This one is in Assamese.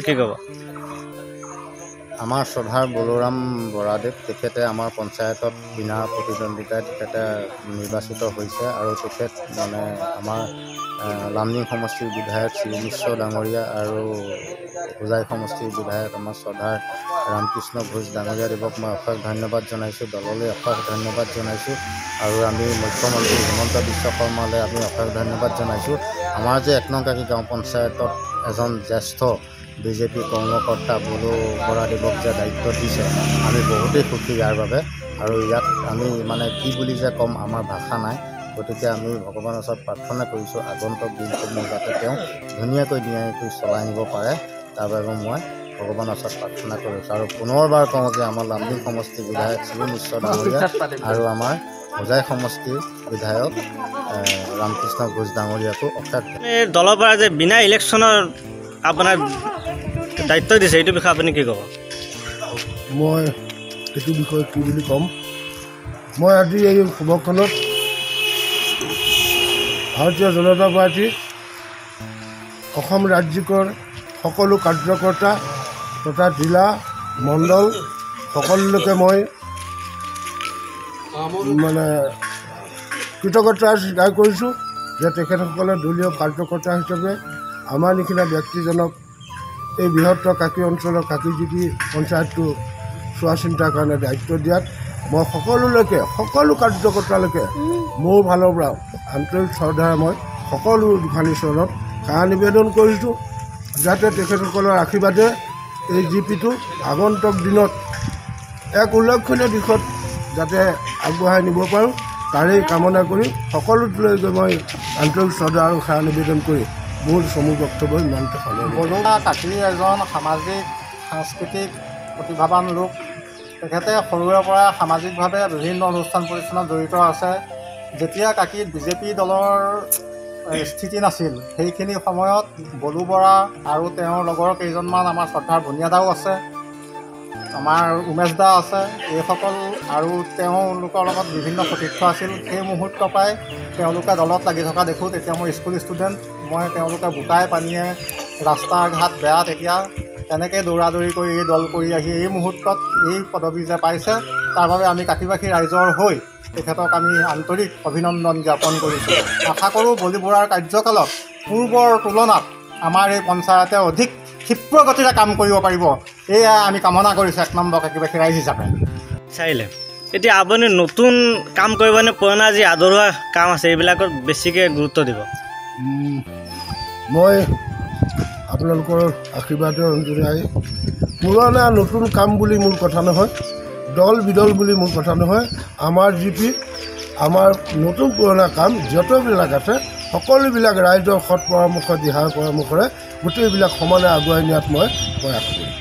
কি ক'ব? আমাৰ শ্ৰদ্ধাৰ বলোৰাম বৰাদেৱ তেখেতে আমাৰ পঞ্চায়তত বিনা প্ৰতিদ্বন্দ্বিতাই তেখেতে নিৰ্বাচিত হৈছে আৰু তেখেত মানে আমাৰ লামডিং সমষ্টিৰ বিধায়ক শ্ৰী মিশ্ৰ ডাঙৰীয়া আৰু হোজাই সমষ্টিৰ বিধায়ক আমাৰ শ্ৰদ্ধাৰ ৰামকৃষ্ণ ঘোষ ডাঙৰীয়াদেৱক মই অশেষ ধন্যবাদ জনাইছোঁ, দললৈ অশেষ ধন্যবাদ জনাইছোঁ আৰু আমি মুখ্যমন্ত্ৰী হিমন্ত বিশ্ব শৰ্মালৈ আমি অশেষ ধন্যবাদ জনাইছোঁ। আমাৰ যে ১ নং কাকি গাঁও পঞ্চায়তত এজন জ্যেষ্ঠ বিজেপি কৰ্মকৰ্তা বলো বৰাদেৱক যে দায়িত্ব দিছে আমি বহুতেই সুখী ইয়াৰ বাবে। আৰু ইয়াত আমি মানে কি বুলি যে ক'ম আমাৰ ভাষা নাই, গতিকে আমি ভগৱানৰ ওচৰত প্ৰাৰ্থনা কৰিছোঁ আগন্তুক দিনসমূহ যাতে তেওঁ ধুনীয়াকৈ ন্যায়কৈ চলাই নিব পাৰে, তাৰ বাবে মই ভগৱানৰ ওচৰত প্ৰাৰ্থনা কৰিছোঁ। আৰু পুনৰবাৰ কওঁ যে আমাৰ লামডিং সমষ্টিৰ বিধায়ক শ্ৰী মিশ্ৰ ডাঙৰীয়া আৰু আমাৰ হোজাই সমষ্টিৰ বিধায়ক ৰামকৃষ্ণ ঘোষ ডাঙৰীয়াকো অশেষ দলৰ পৰা যে বিনা ইলেকশ্যনৰ আপোনাৰ দায়িত্ব দিছে, এইটো বিষয়ে আপুনি কি ক'ব? মই এইটো বিষয়ে কি বুলি ক'ম, মই আজি এই সভাখনত ভাৰতীয় জনতা পাৰ্টীৰ অসম ৰাজ্যিকৰ সকলো কাৰ্যকৰ্তা তথা জিলা মণ্ডল সকলোকে মই মানে কৃতজ্ঞতা স্বীকাৰ কৰিছোঁ যে তেখেতসকলে দলীয় কাৰ্যকৰ্তা হিচাপে আমাৰ নিচিনা ব্যক্তিজনক এই বৃহত্তৰ কাকি অঞ্চলৰ কাকি জিকি পঞ্চায়তটো চোৱা চিন্তাৰ কাৰণে দায়িত্ব দিয়াত মই সকলোলৈকে সকলো কাৰ্যকৰ্তালৈকে মোৰ ফালৰ পৰা আন্তৰিক শ্ৰদ্ধাৰে মই সকলো গোসাঁনী চৰণত সেৱা নিবেদন কৰিছোঁ, যাতে তেখেতসকলৰ আশীৰ্বাদে এই জিপিটো আগন্তুক দিনত এক উল্লেখনীয় দিশত যাতে আগবঢ়াই নিব পাৰোঁ তাৰেই কামনা কৰি সকলোলৈকে মই আন্তৰিক শ্ৰদ্ধা আৰু সেৱা নিবেদন কৰি মোৰ চমু বক্তব্য ইমানতে সামৰণি। বলোৱা কাকি এজন সামাজিক সাংস্কৃতিক প্ৰতিভাৱান লোক। তেখেতে সৰুৰে পৰা সামাজিকভাৱে বিভিন্ন অনুষ্ঠান প্ৰতিষ্ঠানত জড়িত আছে। যেতিয়া কাকিত বিজেপি দলৰ স্থিতি নাছিল সেইখিনি সময়ত বলো বৰা আৰু তেওঁৰ লগৰ কেইজনমান আমাৰ শ্ৰদ্ধাৰ ভনীয়াদাও আছে, আমাৰ উমেশ দা আছে, এইসকল আৰু তেওঁলোকৰ লগত বিভিন্ন সতীৰ্থ আছিল। সেই মুহূৰ্তৰ পৰাই তেওঁলোকে দলত লাগি থকা দেখোঁ। তেতিয়া মই স্কুল ষ্টুডেণ্ট, মই তেওঁলোকে বোকাই পানীয়ে ৰাস্তা ঘাট বেয়া, তেতিয়া তেনেকৈ দৌৰা দৌৰি কৰি এই দল কৰি আহি এই মুহূৰ্তত এই পদবী যে পাইছে তাৰ বাবে আমি কাকিবাসী ৰাইজৰ হৈ তেখেতক আমি আন্তৰিক অভিনন্দন জ্ঞাপন কৰিছোঁ। আশা কৰোঁ বলি বৰাৰ কাৰ্যকালত পূৰ্বৰ তুলনাত আমাৰ এই পঞ্চায়তে অধিক ক্ষীপ্ৰ গতিৰে কাম কৰিব পাৰিব, এয়া আমি কামনা কৰিছোঁ ১ নম্বৰ কাকিবাসী ৰাইজ হিচাপে। চাইলে এতিয়া আপুনি নতুন কাম কৰিবনে পুৰণা যি আদৰুৱা কাম আছে এইবিলাকত বেছিকৈ গুৰুত্ব দিব? মই আপোনালোকৰ আশীৰ্বাদৰ অনুযায়ী পুৰণা নতুন কাম বুলি মোৰ কথা নহয়, দল বিদল বুলি মোৰ কথা নহয়। আমাৰ জিপি আমাৰ নতুন পুৰণা কাম যতবিলাক আছে সকলোবিলাক ৰাইজৰ সৎ পৰামৰ্শ দিহাৰ পৰামৰ্শৰে গোটেইবিলাক সমানে আগুৱাই নিয়াত মই প্ৰয়াস কৰিম।